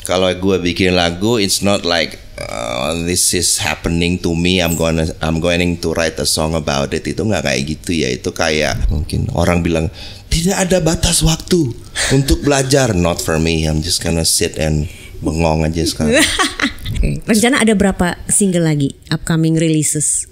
Kalau gue bikin lagu, it's not like this is happening to me. I'm going to write a song about it. Itu nggak kayak gitu ya. Itu kayak mungkin orang bilang tidak ada batas waktu untuk belajar. Not for me. I'm just gonna sit and bengong aja sekarang. Okay. Rencana ada berapa single lagi upcoming releases?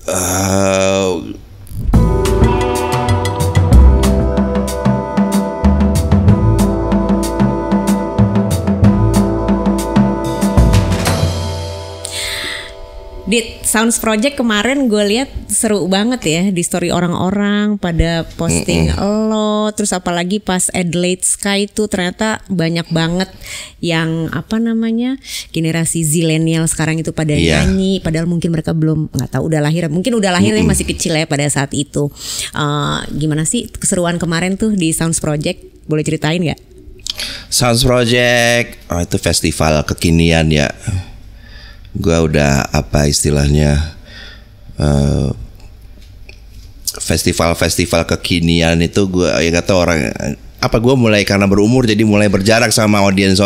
Di Sounds Project kemarin gue lihat seru banget ya di story orang-orang pada posting lo, terus apalagi pas Adelaide Sky itu ternyata banyak banget yang apa namanya generasi zilenial sekarang itu pada nyanyi, padahal mungkin mereka belum nggak tahu udah lahir, mungkin udah lahirnya masih kecil ya pada saat itu. Gimana sih keseruan kemarin tuh di Sounds Project? Boleh ceritain nggak? Sounds Project, itu festival kekinian ya. Gua udah apa istilahnya festival kekinian itu gua ya kata orang apa gua mulai karena berumur jadi mulai berjarak sama audience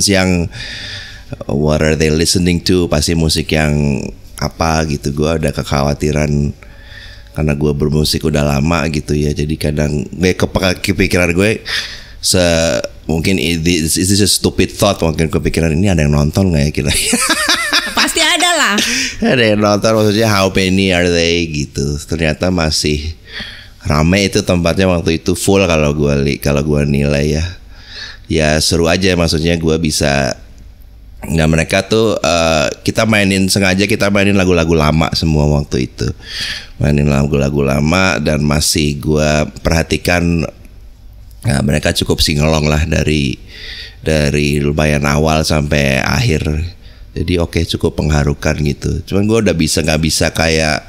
yang what are they listening to, pasti musik yang apa gitu. Gua ada kekhawatiran karena gua bermusik udah lama gitu ya, jadi kadang kepikiran gue mungkin this is a stupid thought, mungkin kepikiran ini ada yang nonton nggak ya kira. Pasti ada lah. Ada yang nonton, maksudnya how many are they gitu. Ternyata masih rame itu tempatnya waktu itu, full kalau gua nilai ya. Ya seru aja, maksudnya gua bisa. Nah mereka tuh sengaja kita mainin lagu-lagu lama semua waktu itu. Mainin lagu-lagu lama dan masih gua perhatikan. Nah, mereka cukup singelong lah dari lumayan awal sampai akhir. Jadi cukup mengharukan gitu. Cuman gue udah nggak bisa kayak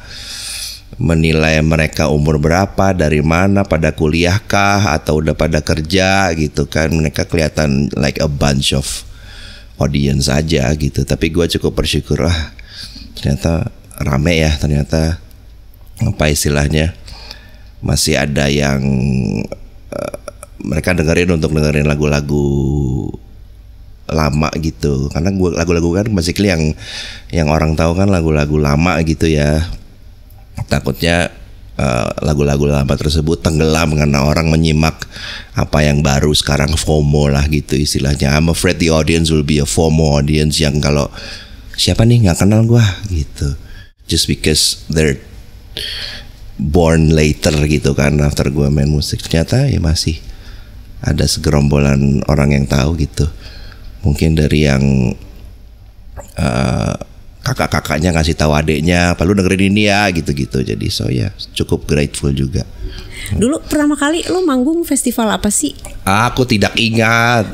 menilai mereka umur berapa, dari mana, pada kuliah kah atau udah pada kerja gitu kan. Mereka kelihatan like a bunch of audience aja gitu. Tapi gue cukup bersyukur ternyata rame ya, ternyata apa istilahnya masih ada yang mereka dengerin lagu-lagu lama gitu, karena lagu-lagu kan basically yang orang tahu kan lagu-lagu lama gitu ya. Takutnya lagu-lagu lama tersebut tenggelam karena orang menyimak apa yang baru sekarang, FOMO lah gitu istilahnya. I'm afraid the audience will be a FOMO audience yang kalau siapa nih nggak kenal gua gitu, just because they're born later gitu kan after gua main musik. Ternyata ya masih ada segerombolan orang yang tahu gitu. Mungkin dari yang kakak-kakaknya ngasih tahu adeknya, "Lu dengerin ini ya," gitu-gitu. Jadi cukup grateful juga. Dulu pertama kali lo manggung festival apa sih? Aku tidak ingat.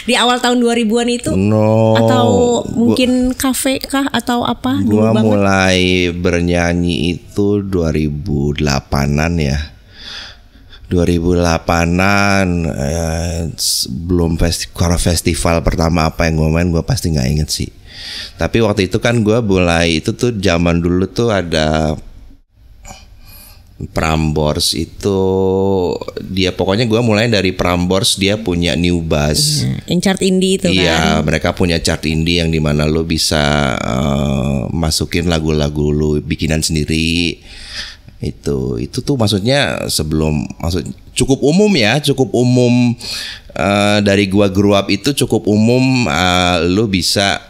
Di awal tahun 2000-an itu? No. Atau mungkin kafe kah atau apa? Gua mulai bernyanyi itu 2008-an ya. 2008-an belum festival pertama apa yang gue main gue pasti nggak inget sih. Tapi waktu itu kan gue mulai itu tuh zaman dulu tuh ada Prambors itu dia pokoknya gue mulai dari Prambors, dia punya New Bass yang chart indie itu kan. Iya, mereka punya chart indie yang dimana lo bisa masukin lagu-lagu lo bikinan sendiri. Itu tuh maksudnya cukup umum dari gua grow up itu cukup umum, lu bisa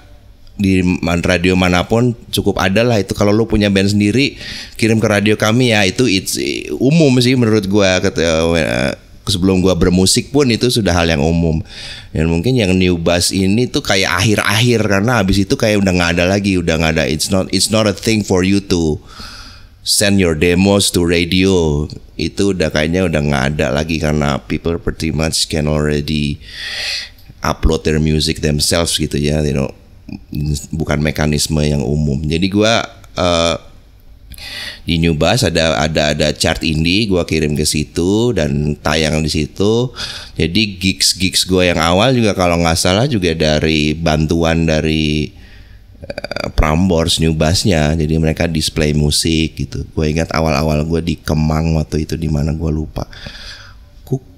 di radio manapun cukup ada lah itu. Kalau lu punya band sendiri kirim ke radio kami ya, itu umum sih menurut gua. Sebelum gua bermusik pun itu sudah hal yang umum. Dan mungkin yang New Bass ini tuh kayak akhir-akhir, karena habis itu kayak udah nggak ada lagi, it's not a thing for you to send your demos to radio. Itu udah kayaknya udah nggak ada lagi, karena people pretty much can already upload their music themselves gitu ya, bukan mekanisme yang umum. Jadi gua di New Bass ada chart indie, gua kirim ke situ dan tayang di situ. Jadi gigs gua yang awal juga kalau nggak salah juga dari bantuan dari Prambors New Bass-nya. Jadi mereka display musik gitu. Gue ingat awal-awal gue di Kemang waktu itu, di mana gue lupa.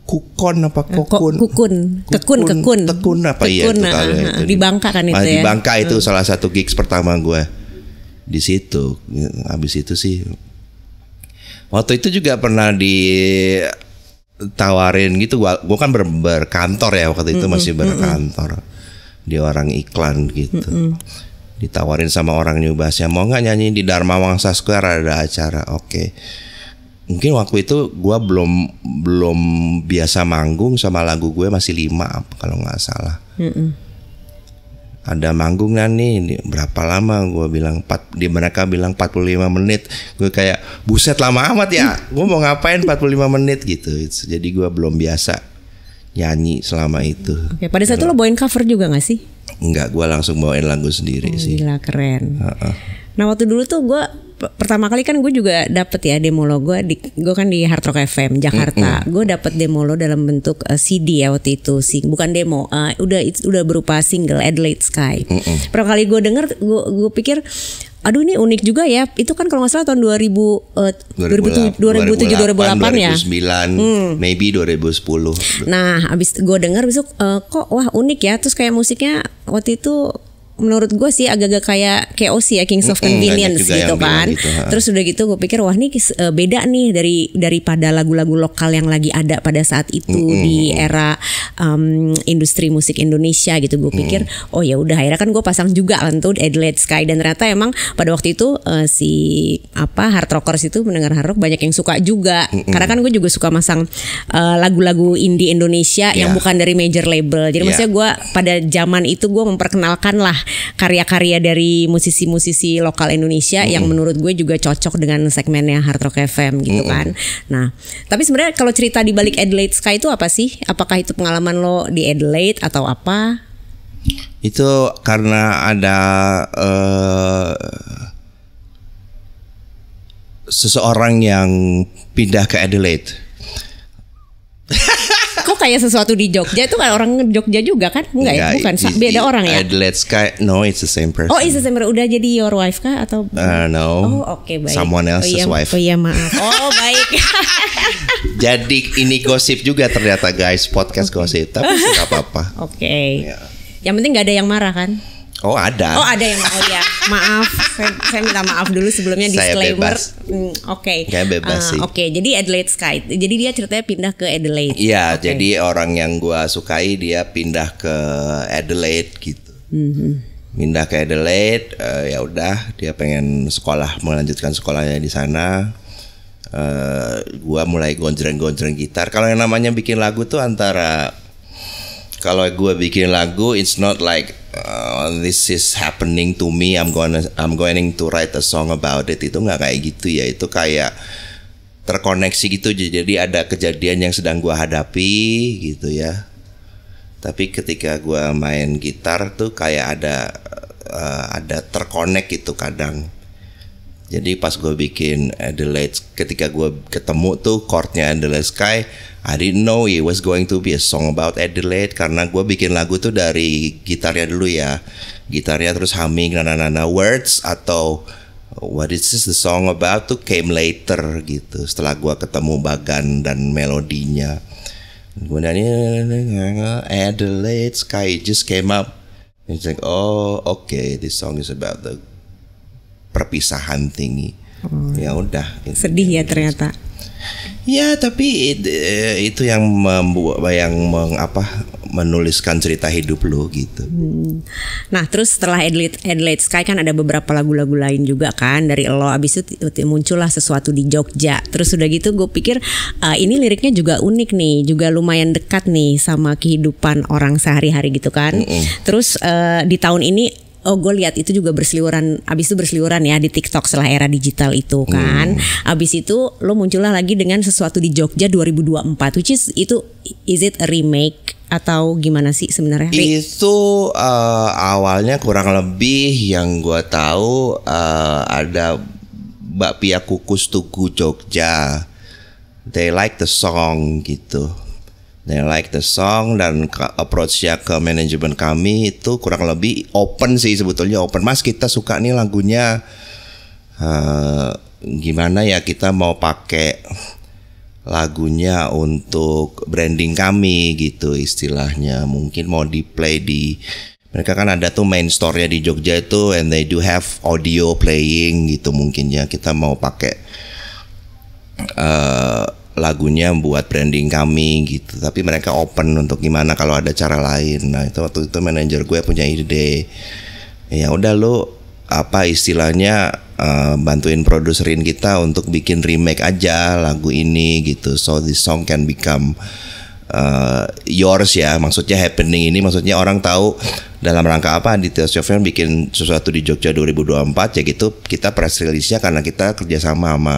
Kukon apa Kokun? Kekun apa ya itu kalau itu di Bangka kan itu ya. Di Bangka itu salah satu gigs pertama gue di situ. Habis itu sih waktu itu juga pernah ditawarin gitu. Gue kan berkantor ya waktu itu, masih berkantor di orang iklan gitu. Ditawarin sama orang New Bass, ya mau nggak nyanyi di Dharma Wangsa Square, ada acara. Oke. Mungkin waktu itu gue belum biasa manggung, sama lagu gue masih 5 kalau nggak salah. Ada manggung nih berapa lama, gue bilang mereka bilang 45 menit. Gue kayak buset lama amat ya. Gue mau ngapain 45 menit gitu. Jadi gue belum biasa nyanyi selama itu. Oke, pada saat itu lo bawain cover juga gak sih? Enggak, gue langsung bawain lagu sendiri sih. Gila, keren. Nah waktu dulu tuh gue pertama kali kan gue juga dapet ya demo lo, gue kan di Hard Rock FM Jakarta. Gue dapet demo lo dalam bentuk CD ya waktu itu, bukan demo, udah berupa single Adelaide Sky. Pertama kali gue denger, gue pikir aduh ini unik juga ya. Itu kan kalau nggak salah tahun 2007 2008 ya. 2009, maybe 2010. Nah, abis gue denger besok kok wah unik ya. Terus kayak musiknya waktu itu menurut gue sih agak-agak kayak KOC ya, Kings of Convenience gitu kan. Gitu, terus udah gitu gue pikir wah ini beda nih daripada lagu-lagu lokal yang lagi ada pada saat itu di era industri musik Indonesia gitu. Gue pikir oh ya udah, akhirnya kan gue pasang juga untuk Adelaide Sky, dan ternyata emang pada waktu itu hard rockers itu mendengar hard rock banyak yang suka juga. Karena kan gue juga suka masang lagu-lagu indie Indonesia yang bukan dari major label. Jadi maksudnya gue pada zaman itu gue memperkenalkan lah karya-karya dari musisi-musisi lokal Indonesia yang menurut gue juga cocok dengan segmennya Hard Rock FM gitu kan. Nah, tapi sebenarnya kalau cerita di balik Adelaide Sky itu apa sih? Apakah itu pengalaman lo di Adelaide atau apa? Itu karena ada seseorang yang pindah ke Adelaide. Kok kayak sesuatu di Jogja, itu kan orang Jogja juga kan? Enggak ya? Bukan, beda orang ya? Adelaide Sky, no, it's the same person. Oh, it's the same person. Udah jadi your wife kah atau? No. Oh, oke, baik. Someone else's wife. Oh iya, maaf. Oh, baik. Jadi ini gosip juga ternyata guys, podcast gosip, tapi nggak apa-apa. Oke. Yang penting nggak ada yang marah kan? Oh ada. Oh ada yang ya. Maaf, saya minta maaf dulu sebelumnya, disclaimer. Oke. Kayak bebas sih. Oke, jadi Adelaide Sky. Jadi dia ceritanya pindah ke Adelaide. Iya, jadi orang yang gua sukai dia pindah ke Adelaide gitu. Pindah ke Adelaide, ya udah dia pengen melanjutkan sekolahnya di sana. Gua mulai gonjreng gitar. Kalau yang namanya bikin lagu tuh antara, kalau gue bikin lagu, it's not like this is happening to me, I'm going to write a song about it. Itu nggak kayak gitu ya. Itu kayak terkoneksi gitu. Jadi ada kejadian yang sedang gue hadapi gitu ya. Tapi ketika gue main gitar tuh kayak ada terkonek gitu kadang. Jadi pas gue bikin Adelaide, ketika gue ketemu tuh chordnya Adelaide Sky, I didn't know it was going to be a song about Adelaide, karena gue bikin lagu tuh dari gitarnya dulu ya. Gitarnya terus humming nana words atau what is this the song about tuh came later gitu. Setelah gue ketemu bagan dan melodinya, gue nyanyi Adelaide Sky, it just came up. It's like oh okay, this song is about the perpisahan tinggi. Ya udah. Sedih ya ternyata. Ya tapi itu yang menuliskan cerita hidup lo gitu. Nah terus setelah Adelaide Sky kan ada beberapa lagu-lagu lain juga kan dari lo. Abis itu muncullah Sesuatu di Jogja. Terus udah gitu gue pikir ini liriknya juga unik nih, juga lumayan dekat nih sama kehidupan orang sehari-hari gitu kan. Terus di tahun ini gue lihat itu juga berseliweran ya di TikTok setelah era digital itu kan. Abis itu lo muncullah lagi dengan Sesuatu di Jogja 2024, which is it a remake atau gimana sih sebenarnya? Itu awalnya kurang lebih yang gue tahu ada Mbak Pia Kukus Tugu Jogja, they like the song gitu. They like the song, dan approach-nya ke manajemen kami itu kurang lebih open sih sebetulnya. Open, Mas kita suka nih lagunya, gimana ya kita mau pakai lagunya untuk branding kami gitu istilahnya. Mungkin mau di play di, mereka kan ada tuh main store-nya di Jogja itu, and they do have audio playing gitu. Mungkin ya kita mau pakai lagunya buat branding kami gitu. Tapi mereka open untuk gimana kalau ada cara lain. Nah itu waktu itu manajer gue punya ide, ya udah lo apa istilahnya bantuin produserin kita untuk bikin remake aja lagu ini gitu, so this song can become yours ya. Maksudnya happening ini, maksudnya orang tahu dalam rangka apa Aditya Sofyan bikin sesuatu di Jogja 2024 ya gitu. Kita press release-nya karena kita kerjasama sama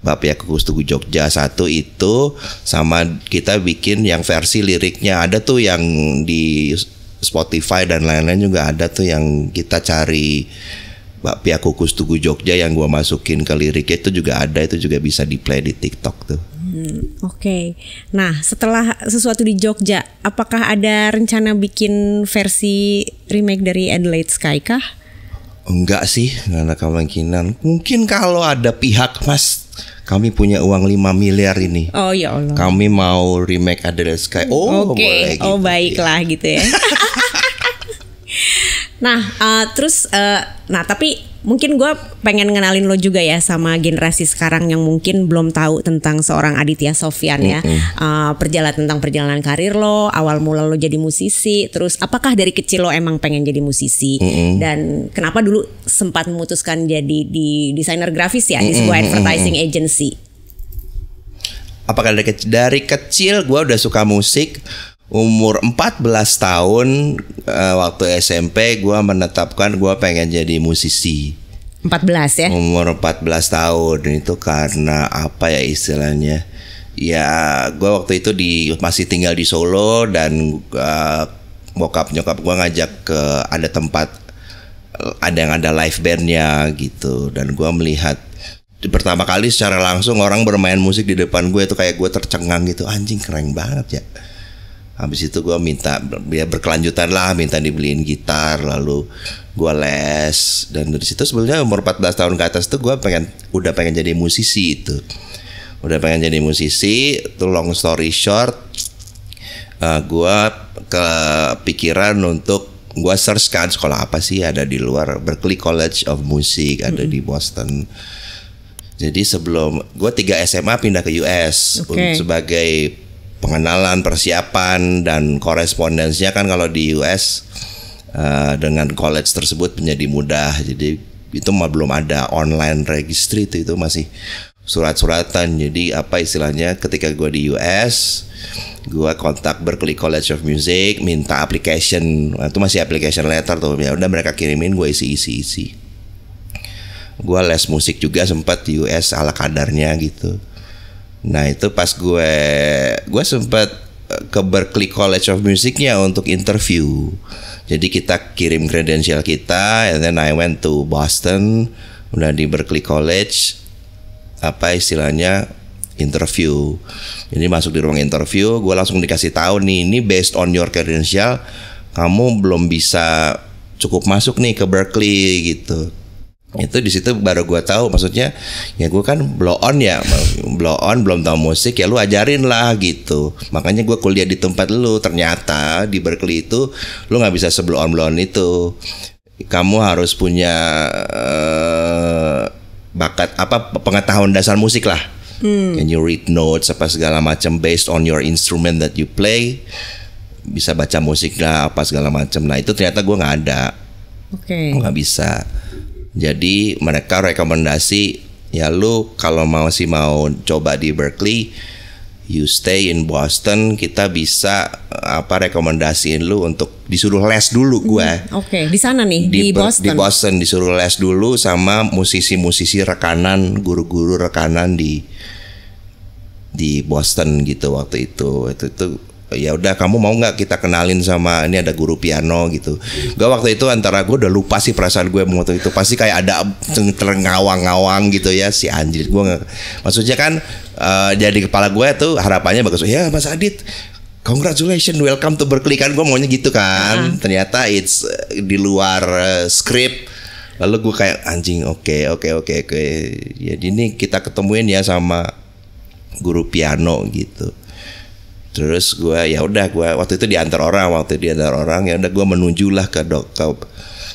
Bapia Kukus Tugu Jogja satu itu, sama kita bikin yang versi liriknya ada tuh yang di Spotify dan lain-lain juga ada tuh yang kita cari Bapia Kukus Tugu Jogja yang gua masukin ke liriknya itu juga ada, itu juga bisa di play di TikTok tuh. Oke. Nah setelah sesuatu di Jogja, apakah ada rencana bikin versi remake dari Adelaide Sky kah? Enggak sih, nggak ada kemungkinan. Mungkin kalau ada pihak, Mas, kami punya uang 5 miliar ini. Oh ya Allah. Kami mau remake Adelaide Sky. Oh boleh gitu. Oh baiklah ya. Gitu ya. Nah terus nah tapi mungkin gue pengen ngenalin lo juga ya sama generasi sekarang yang mungkin belum tahu tentang seorang Aditya Sofyan ya. Tentang perjalanan karir lo, awal mula lo jadi musisi, terus apakah dari kecil lo emang pengen jadi musisi, dan kenapa dulu sempat memutuskan jadi di desainer grafis ya di sebuah advertising agency? Apakah dari kecil gue udah suka musik. Umur 14 tahun waktu SMP gue menetapkan gue pengen jadi musisi. 14 ya? Umur 14 tahun itu karena apa ya istilahnya? Ya gue waktu itu masih tinggal di Solo, dan bokap nyokap gue ngajak ke ada tempat ada yang ada live bandnya gitu, dan gue melihat pertama kali secara langsung orang bermain musik di depan gue, itu kayak gue tercengang gitu, anjing keren banget ya. Habis itu gue minta, ya berkelanjutan lah, minta dibeliin gitar, lalu gue les, dan dari situ sebenarnya umur 14 tahun ke atas tuh gue udah pengen jadi musisi itu. Udah pengen jadi musisi, itu long story short, gue kepikiran untuk gue search kan sekolah apa sih ada di luar. Berklee College of Music ada di Boston. Jadi sebelum gue 3 SMA pindah ke US sebagai pengenalan, persiapan, dan korespondensinya kan kalau di US dengan college tersebut menjadi mudah. Jadi itu belum ada online registry, itu masih surat-suratan. Jadi apa istilahnya, ketika gue di US, gue kontak Berklee College of Music, minta application. Itu masih application letter tuh. Ya udah mereka kirimin, gue isi. Gue les musik juga sempat di US ala kadarnya gitu. Nah itu pas gue sempat ke Berklee College of Musicnya untuk interview. Jadi kita kirim kredensial kita, and then I went to Boston. Udah di Berklee College, apa istilahnya, interview. Jadi masuk di ruang interview, gue langsung dikasih tahu nih, ini based on your credential, kamu belum bisa cukup masuk nih ke Berklee gitu. Itu di situ baru gue tahu, maksudnya ya gue kan blow on belum tahu musik, ya lu ajarin lah gitu. Makanya gue kuliah di tempat lu. Ternyata di Berklee itu lu nggak bisa seblow on itu. Kamu harus punya bakat apa, pengetahuan dasar musik lah. Can you read notes apa segala macam based on your instrument that you play, bisa baca musik lah apa segala macam. Nah itu ternyata gue nggak ada, nggak bisa. Jadi mereka rekomendasi, ya lu kalau mau coba di Berklee, you stay in Boston, kita bisa rekomendasiin lu untuk disuruh les dulu gue. Di sana nih di Boston. Di Boston disuruh les dulu sama musisi-musisi rekanan, guru-guru rekanan di Boston gitu waktu itu. Itu ya udah, kamu mau nggak kita kenalin sama ini ada guru piano gitu. Gue waktu itu antara gue udah lupa sih perasaan gue waktu itu, pasti kayak ada terngawang-ngawang gitu ya, si anjir gue nggak, maksudnya kan jadi kepala gue tuh harapannya bagus ya, Mas Adit congratulations welcome to Berklee, kan gue maunya gitu kan. Ternyata it's di luar script. Lalu gue kayak anjing, oke. Jadi ini kita ketemuin ya sama guru piano gitu. Terus gue ya udah gue waktu itu diantar orang ya udah gue menujulah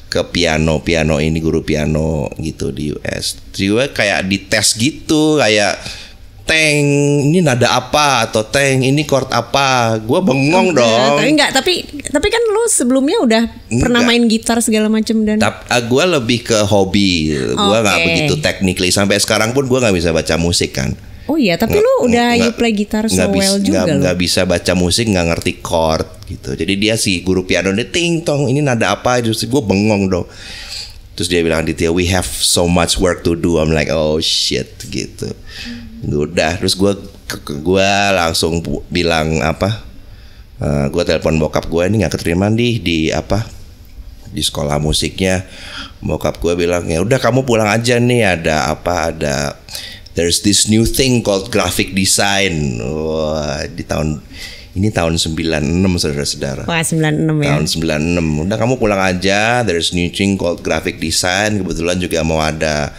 ke piano ini guru piano gitu di US. Jadi gue kayak dites gitu kayak Teng ini nada apa atau Teng ini chord apa, gue bengong dong. Tapi kan lu sebelumnya udah pernah main gitar segala macam dan. Gue lebih ke hobi, gue nggak begitu technically sampai sekarang pun gue nggak bisa baca musik kan. Oh iya, tapi lu udah you play gitar so well juga lo. Nggak bisa baca musik, nggak ngerti chord gitu. Jadi dia si guru piano dia ting tong ini nada apa, terus gue bengong dong. Terus dia bilang Ditya, we have so much work to do. I'm like oh shit gitu. Udah, terus gue langsung bilang apa? Gue telepon bokap gue ini nggak keterima di sekolah musiknya. Bokap gue bilang ya udah kamu pulang aja nih ada there's this new thing called graphic design. Wah, tahun 96 saudara-saudara. Wah 96 ya. Tahun 96. Udah kamu pulang aja. There's new thing called graphic design. Kebetulan juga mau ada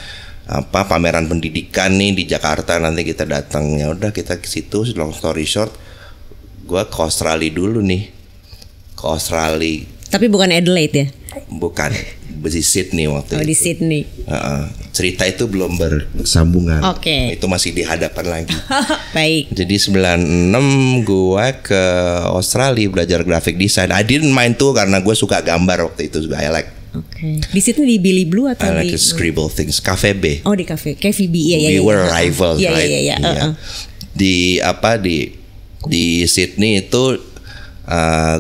pameran pendidikan nih di Jakarta, nanti kita datang. Ya udah kita ke situ. Long story short, gue ke Australia dulu nih. Ke Australia. Tapi bukan Adelaide ya? Bukan, di Sydney waktu itu. Di Sydney. Cerita itu belum bersambungan. Oke. Itu masih di hadapan lagi. Baik. Jadi 96 gue ke Australia belajar graphic design. I didn't mind tuh karena gue suka gambar waktu itu juga. I like. Oke. Di Sydney di Billy Blue atau I like to scribble things. Cafe B. Oh di cafe. KVB ya. We were rivals, right? Iya. Di Sydney itu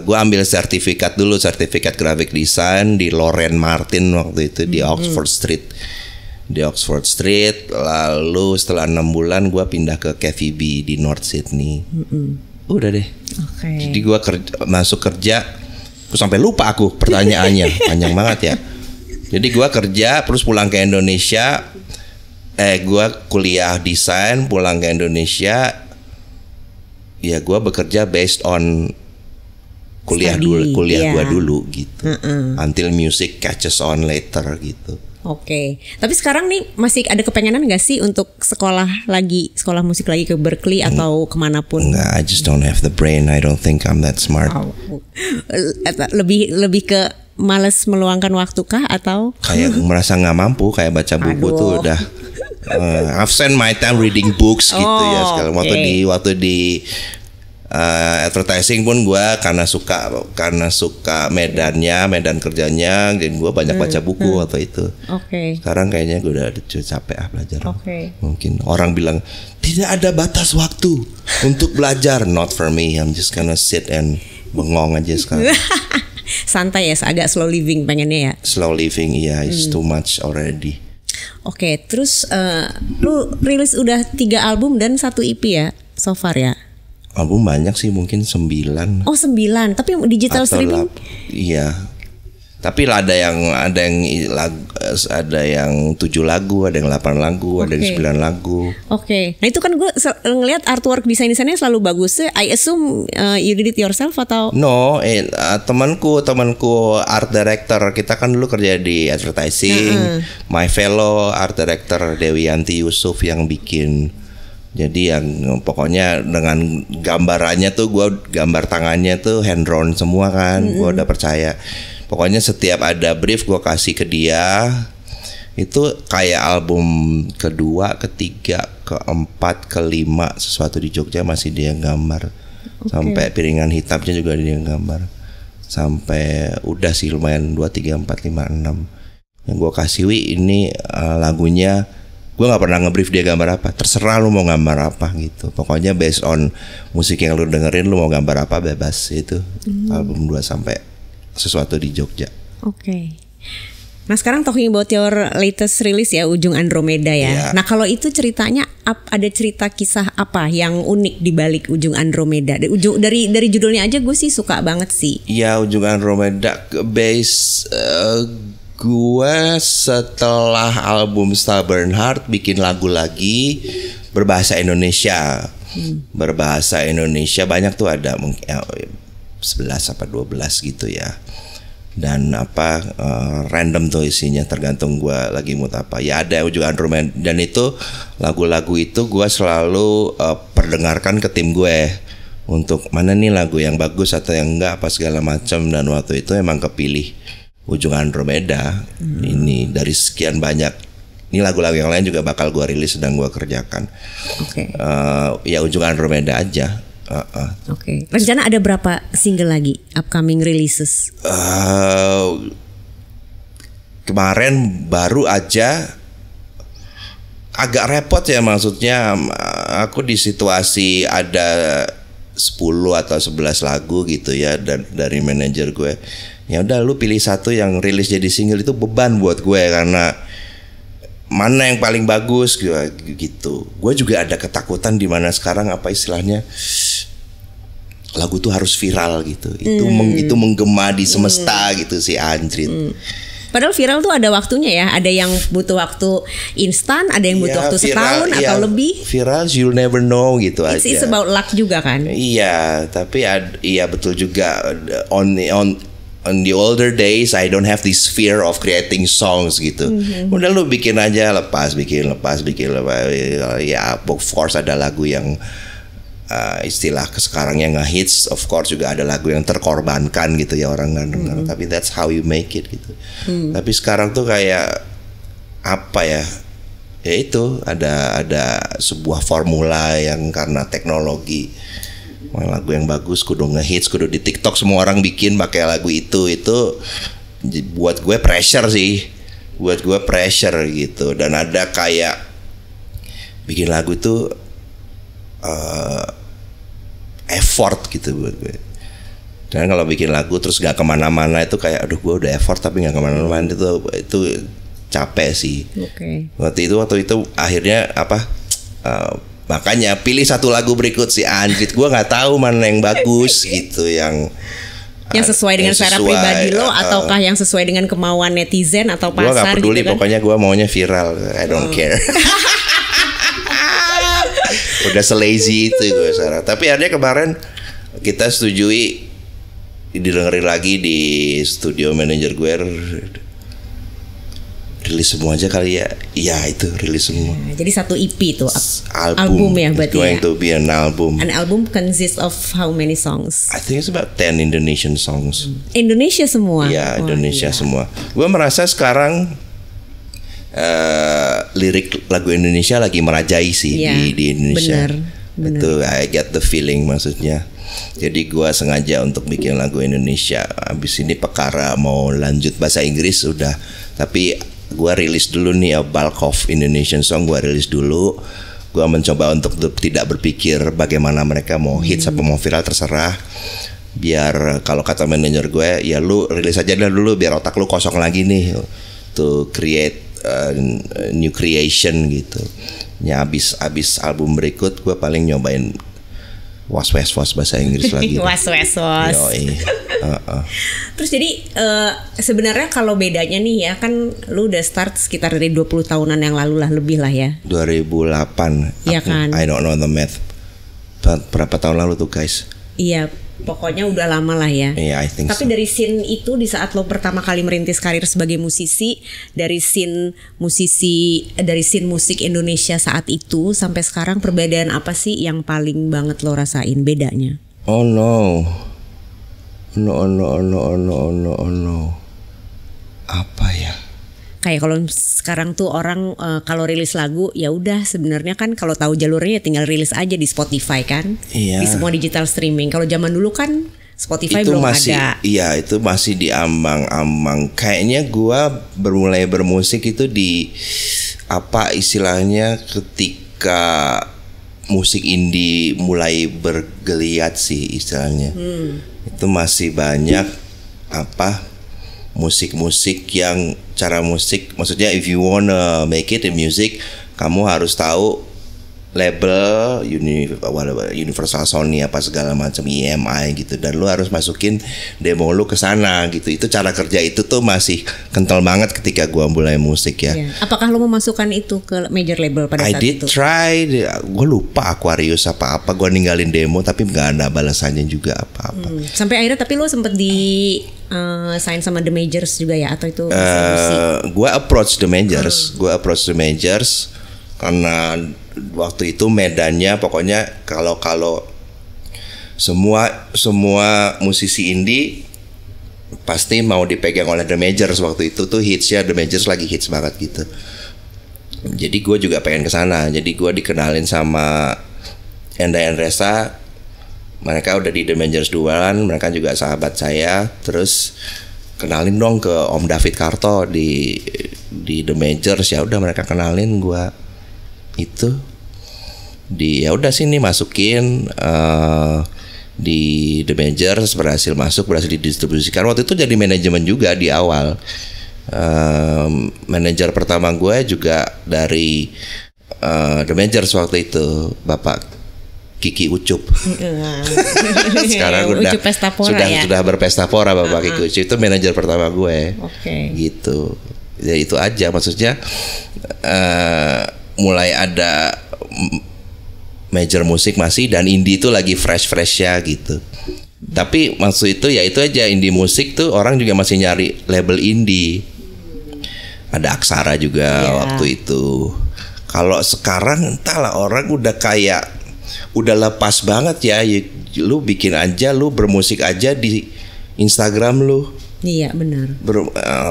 gue ambil sertifikat graphic design di Loren Martin waktu itu di Oxford Street. Lalu setelah 6 bulan gue pindah ke KVB di North Sydney. Udah deh. Jadi gue masuk kerja. Sampai lupa aku pertanyaannya. Panjang banget ya. Jadi gue kerja terus pulang ke Indonesia. Gue kuliah desain, pulang ke Indonesia. Ya gue bekerja based on kuliah gue dulu gitu. Until music catches on later gitu. Oke. Tapi sekarang nih masih ada kepengenan gak sih untuk sekolah musik lagi ke Berkeley atau kemanapun? Enggak, I just don't have the brain. I don't think I'm that smart. Lebih ke males meluangkan waktu kah atau? Kayak merasa nggak mampu, kayak baca buku tuh udah. I've spent my time reading books gitu ya sekarang. Waktu di advertising pun gue karena suka medan kerjanya, jadi gue banyak baca buku waktu itu. Sekarang kayaknya gue udah capek belajar. Mungkin orang bilang tidak ada batas waktu untuk belajar. Not for me. I'm just gonna sit and bengong aja sekarang. Santai ya, agak slow living pengennya ya. Slow living, iya, it's too much already. Terus lu rilis udah 3 album dan 1 EP ya so far ya? Album banyak sih, mungkin 9. Oh 9, tapi digital streaming? Iya. Tapi ada yang 7 lagu, ada yang 8 lagu, ada yang 9 lagu. Nah itu kan gue ngelihat artwork desainnya selalu bagus. I assume you did it yourself atau? No, temanku art director. Kita kan dulu kerja di advertising. My fellow art director Dewi Yanti Yusuf yang bikin. Jadi yang pokoknya dengan gambarannya tuh gambar tangannya tuh hand drawn semua kan. Gue udah percaya. Pokoknya setiap ada brief gue kasih ke dia. Itu kayak album kedua, ketiga, keempat, kelima Sesuatu di Jogja masih dia gambar. Sampai Piringan Hitamnya juga dia gambar. Sampai udah sih lumayan 2, 3, 4, 5, 6. Yang gue kasih ini lagunya. Gue gak pernah ngebrief dia gambar apa. Terserah lu mau gambar apa gitu. Pokoknya based on musik yang lu dengerin, lu mau gambar apa bebas. Itu album 2 sampai Sesuatu di Jogja. Nah sekarang talking about your latest release ya, Ujung Andromeda ya. Nah kalau itu ceritanya ada cerita kisah apa yang unik di balik Ujung Andromeda? Dari judulnya aja gue sih suka banget sih. Iya, Ujung Andromeda gue setelah album Stubborn Heart bikin lagu lagi berbahasa Indonesia. Berbahasa Indonesia banyak tuh, ada mungkin 11 apa 12 gitu ya. Dan random tuh isinya, tergantung gue lagi mood apa. Ya ada Ujung Andromeda, dan itu lagu-lagu itu gue selalu perdengarkan ke tim gue untuk mana nih lagu yang bagus atau yang enggak apa segala macam, dan waktu itu emang kepilih Ujung Andromeda. Ini dari sekian banyak, ini lagu-lagu yang lain juga bakal gue rilis, sedang gue kerjakan. Ya Ujung Andromeda aja. Oke. Rencana ada berapa single lagi upcoming releases? Kemarin baru aja, agak repot ya, maksudnya aku di situasi ada 10 atau 11 lagu gitu ya, dan dari manajer gue, ya udah lu pilih satu yang rilis jadi single. Itu beban buat gue karena mana yang paling bagus gitu. Gue juga ada ketakutan di mana sekarang apa istilahnya, lagu tuh harus viral gitu. Itu menggema di semesta gitu si Anjrit. Padahal viral tuh ada waktunya ya. Ada yang butuh waktu instan, ada yang butuh waktu setahun atau lebih. Viral you'll never know gitu aja. It's about luck juga kan. Iya, tapi iya betul juga. On the older days I don't have this fear of creating songs gitu. Udah lu bikin aja, bikin lepas. Ya of course ada lagu yang istilah sekarang yang ngehits, of course juga ada lagu yang terkorbankan gitu ya orang nggak dengar, tapi that's how you make it gitu. Tapi sekarang tuh kayak apa ya itu ada sebuah formula yang karena teknologi, lagu yang bagus kudu ngehits, kudu di TikTok semua orang bikin pakai lagu itu buat gue pressure gitu. Dan ada kayak bikin lagu itu effort gitu buat gue. Dan kalau bikin lagu terus gak kemana-mana itu kayak aduh gue udah effort tapi gak kemana-mana, itu capek sih. Waktu itu akhirnya makanya pilih satu lagu berikut si Anjrit. Gue nggak tahu mana yang bagus gitu, yang sesuai dengan selera pribadi lo ataukah yang sesuai dengan kemauan netizen atau pasar. Gue nggak peduli gitu kan? Pokoknya gue maunya viral. I don't care. Udah se-lazy itu gue sekarang. Tapi akhirnya kemarin kita setujui, didengerin lagi di studio manajer gue, rilis semua aja kali ya. Iya itu rilis semua. Jadi satu EP itu album ya berarti. Going to be an album. An album consists of how many songs? I think it's about 10 Indonesian songs. Indonesia semua? Iya Indonesia semua. Gue merasa sekarang lirik lagu Indonesia lagi merajai sih di Indonesia. Bener. Itu I get the feeling maksudnya. Jadi gue sengaja untuk bikin lagu Indonesia. Abis ini perkara mau lanjut bahasa Inggris udah, tapi gue rilis dulu nih bulk of Indonesian song gue rilis dulu. Gue mencoba untuk tidak berpikir bagaimana mereka mau hits apa mau viral, terserah. Biar kalau kata manajer gue, ya lu rilis aja dulu biar otak lu kosong lagi nih to create new creation gitu. Ya abis album berikut gue paling nyobain was bahasa Inggris lagi. was. Terus jadi sebenarnya kalau bedanya nih ya kan lu udah start sekitar dari 20 tahunan yang lalu lah, lebih lah ya. 2008. Iya kan. I don't know the math. Berapa tahun lalu tuh guys? Iya, pokoknya udah lama lah ya. Yeah, I think Tapi so. dari scene itu, di saat lo pertama kali merintis karir sebagai musisi, dari scene musik Indonesia saat itu sampai sekarang, perbedaan apa sih yang paling banget lo rasain bedanya? Oh no. Apa ya? Kayak kalau sekarang tuh orang kalau rilis lagu ya udah sebenarnya kan kalau tahu jalurnya ya tinggal rilis aja di Spotify kan. Iya. Di semua digital streaming. Kalau zaman dulu kan Spotify itu belum masih, ada. Iya, itu masih diambang-ambang. Kayaknya gua mulai bermusik itu di apa istilahnya ketika musik indie mulai bergeliat sih istilahnya. Itu masih banyak musik-musik yang cara musik, maksudnya if you wanna make it in music, kamu harus tahu label Universal Sony apa segala macam, EMI gitu, dan lu harus masukin demo lu ke sana gitu. Itu cara kerja itu tuh masih kental banget ketika gua mulai musik ya. Apakah lu memasukkan itu ke major label pada saat itu? I did try, gue lupa Aquarius apa gua ninggalin demo tapi nggak ada balasannya juga apa-apa. Sampai akhirnya tapi lu sempet di sign sama The Majors juga ya, atau itu Gua approach the majors, karena waktu itu medannya pokoknya kalau semua musisi indie pasti mau dipegang oleh The Majors. Waktu itu tuh hitsnya The Majors lagi hits banget gitu. Jadi gue juga pengen kesana. Jadi gue dikenalin sama Enda Endresa. Mereka udah di The Majors duluan, mereka juga sahabat saya. Terus kenalin dong ke Om David Karto di The Majors. Ya udah mereka kenalin gue itu. Ya udah sini masukin di The Majors, berhasil didistribusikan. Waktu itu jadi manajemen juga di awal. Manajer pertama gue juga dari The Majors waktu itu, Bapak Kiki Ucup. Sekarang udah Ucup Pestapora sudah berpesta pora Bapak Kiki Ucup, itu manajer pertama gue. Gitu. Ya itu aja, maksudnya mulai ada major musik masih, dan indie itu lagi fresh ya gitu. Tapi maksud itu ya itu aja, indie musik tuh orang juga masih nyari label indie. Ada Aksara juga waktu itu. Kalau sekarang entahlah, orang udah kayak udah lepas banget ya. Lu bikin aja, lu bermusik aja di Instagram lu. Iya benar.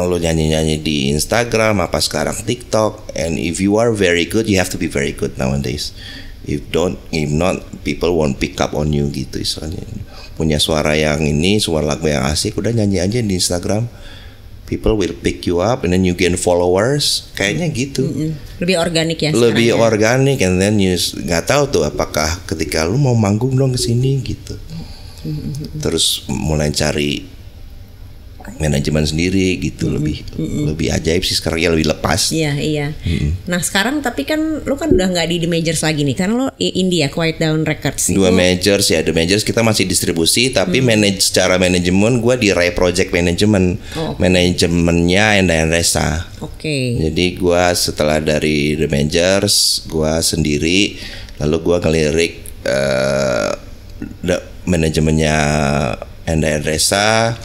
Lu nyanyi di Instagram, apa sekarang TikTok. And if you are very good, you have to be very good nowadays. If not, people won't pick up on you gitu. Misalnya punya suara yang ini, suara lagu yang asik, udah nyanyi aja di Instagram. People will pick you up and then you gain followers, kayaknya gitu. Lebih organik ya. Lebih organik, and then you nggak tahu tuh apakah ketika lu mau manggung dong kesini gitu. Terus mulai cari manajemen sendiri gitu. Lebih ajaib sih sekarang, ya lebih lepas. Iya. Nah sekarang tapi kan lu kan udah nggak di The Majors lagi nih, karena lu India Quiet Down Records. Dua Majors ya, The Majors kita masih distribusi, tapi secara manajemen gue di Rai Project Management. Manajemennya Enda Endresa. Jadi gue setelah dari The Majors gue sendiri, lalu gue ngelirik manajemennya Enda Endresa.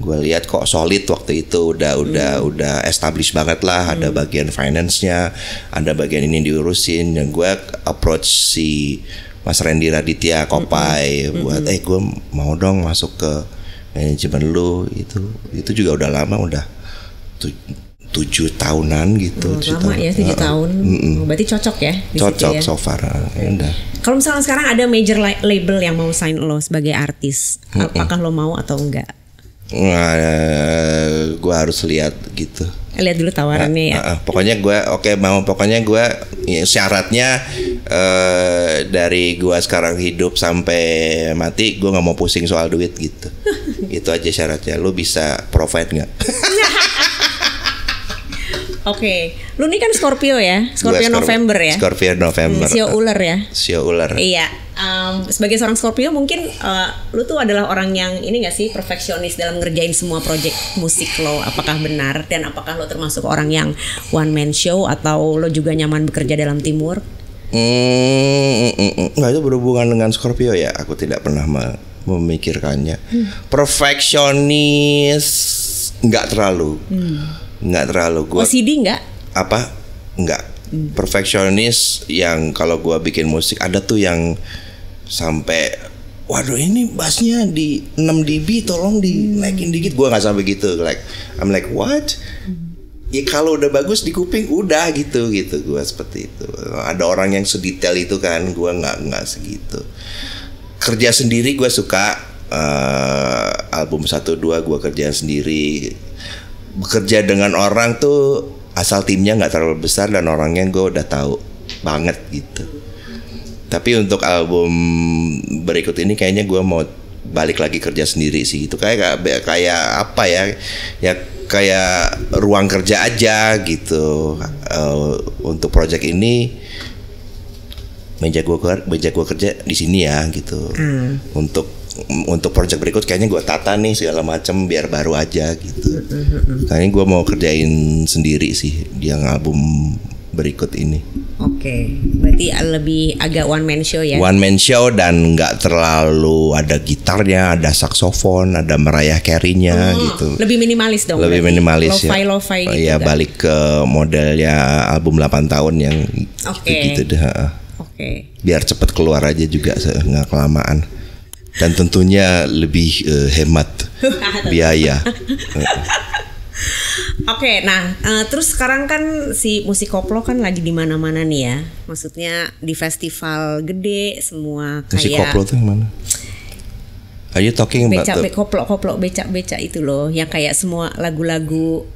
Gue lihat kok solid waktu itu, udah established banget lah. Ada bagian finance-nya, ada bagian ini diurusin, dan gue approach si Mas Randy Raditya Kopai buat gue mau dong masuk ke manajemen lu. Itu juga udah lama, udah 7 tahunan gitu. Lama ya 7 tahun. Berarti cocok ya di cocok situ ya? So far ya. Kalau misalnya sekarang ada major label yang mau sign lo sebagai artis, apakah lo mau atau enggak? Gue harus lihat gitu. Lihat dulu tawarannya ya. Pokoknya gue mau. Pokoknya gue syaratnya dari gue sekarang hidup sampai mati, gue nggak mau pusing soal duit gitu. Itu aja syaratnya. Lu bisa provide nggak? Lu nih kan Scorpio ya, Scorpio November ya. Scorpio November. Sio ular ya. Sio ular. Iya. Sebagai seorang Scorpio mungkin lu tuh adalah orang yang ini nggak sih, perfeksionis dalam ngerjain semua project musik lo. Apakah benar, dan apakah lo termasuk orang yang one man show atau lo juga nyaman bekerja dalam teamwork? Nggak, itu berhubungan dengan Scorpio ya. Aku tidak pernah memikirkannya. Perfeksionis nggak terlalu. Nggak terlalu. Gua OCD nggak? Apa? Nggak. Perfeksionis yang kalau gua bikin musik ada tuh yang sampai waduh ini bassnya di 6 dB tolong dinaikin dikit. Gua nggak sampai gitu. I'm like what? Ya kalau udah bagus di kuping udah gitu. Gua seperti itu. Ada orang yang sedetail itu kan. Gua nggak segitu. Kerja sendiri gua suka. Album 1-2 gua kerja sendiri. Bekerja dengan orang tuh asal timnya nggak terlalu besar dan orangnya gue udah tahu banget gitu. Tapi untuk album berikut ini kayaknya gue mau balik lagi kerja sendiri sih. Itu kayak apa ya? Ya kayak ruang kerja aja gitu. Untuk project ini meja gue kerja di sini ya gitu. Untuk project berikut kayaknya gue tata nih segala macam biar baru aja gitu. Kayaknya gue mau kerjain sendiri sih di yang album berikut ini. Oke, berarti lebih agak one man show ya? One man show dan nggak terlalu ada gitarnya, ada saksofon, ada Mariah Carey-nya gitu. Lebih minimalis dong. Lebih minimalis ya. Lo-fi gitu. Ya balik ke modelnya album 8 tahun yang gitu deh. Oke. Biar cepet keluar aja juga, nggak kelamaan. Dan tentunya lebih hemat biaya. Oke, nah terus sekarang kan si musik koplo kan lagi di mana-mana nih ya. Maksudnya di festival gede semua kayak. Musik koplo tuh yang mana? Are you talking about koplo becak itu loh, yang kayak semua lagu-lagu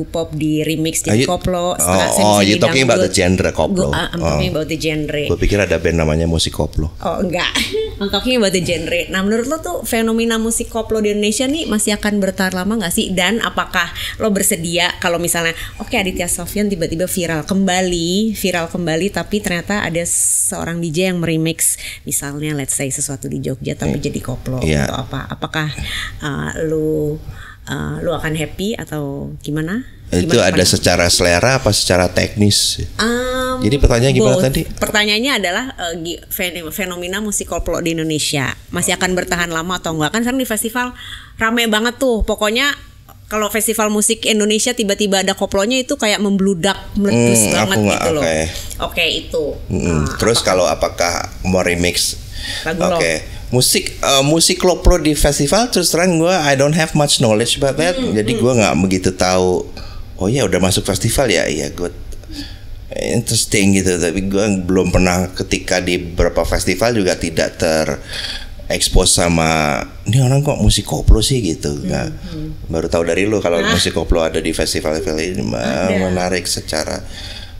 pop di remix jadi koplo. Oh, you talking about the genre koplo? I'm talking about the genre. Gue pikir ada band namanya musik koplo. Oh enggak, I'm talking about the genre. Nah menurut lo tuh fenomena musik koplo di Indonesia nih masih akan bertahan lama nggak sih? Dan apakah lo bersedia kalau misalnya Aditya Sofyan tiba-tiba viral kembali, tapi ternyata ada seorang DJ yang meremix misalnya let's say sesuatu di Jogja tapi jadi koplo. Atau apa? Apakah lu akan happy atau gimana? Itu ada secara selera apa secara teknis? Jadi pertanyaannya gimana tadi? Pertanyaannya adalah fenomena musik koplo di Indonesia masih akan bertahan lama atau enggak? Kan sekarang di festival rame banget tuh. Pokoknya kalau festival musik Indonesia tiba-tiba ada koplonya itu kayak meletus banget gitu loh. Oke, itu. Terus kalau apakah mau remix lagu musik koplo di festival, terus terang gue I don't have much knowledge about that. Jadi gue nggak begitu tahu. Oh ya udah masuk festival ya good, interesting gitu. Tapi gue belum pernah, ketika di beberapa festival juga tidak terekspos sama ini orang kok musik koplo sih gitu. Baru tahu dari lu kalau musik koplo ada di festival ini. Menarik.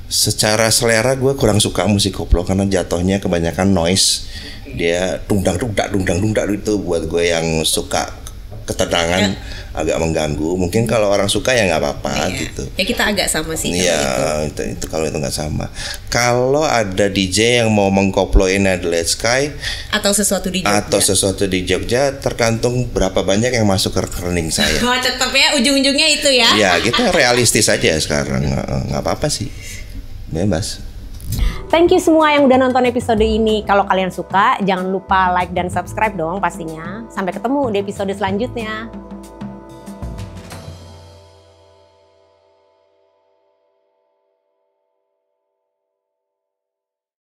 Secara selera gue kurang suka musik koplo karena jatuhnya kebanyakan noise. Dia dungdang itu buat gue yang suka ketenangan agak mengganggu. Mungkin kalau orang suka ya nggak apa-apa gitu. Ya kita agak sama sih. Iya itu kalau itu nggak sama. Kalau ada DJ yang mau mengkoploin Adelaide Sky atau sesuatu di Jogja, tergantung berapa banyak yang masuk ke rekening saya. Tetap ya ujung-ujungnya itu ya. Ya kita realistis aja sekarang, nggak apa-apa sih, bebas. Thank you semua yang udah nonton episode ini. Kalau kalian suka, jangan lupa like dan subscribe dong pastinya. Sampai ketemu di episode selanjutnya.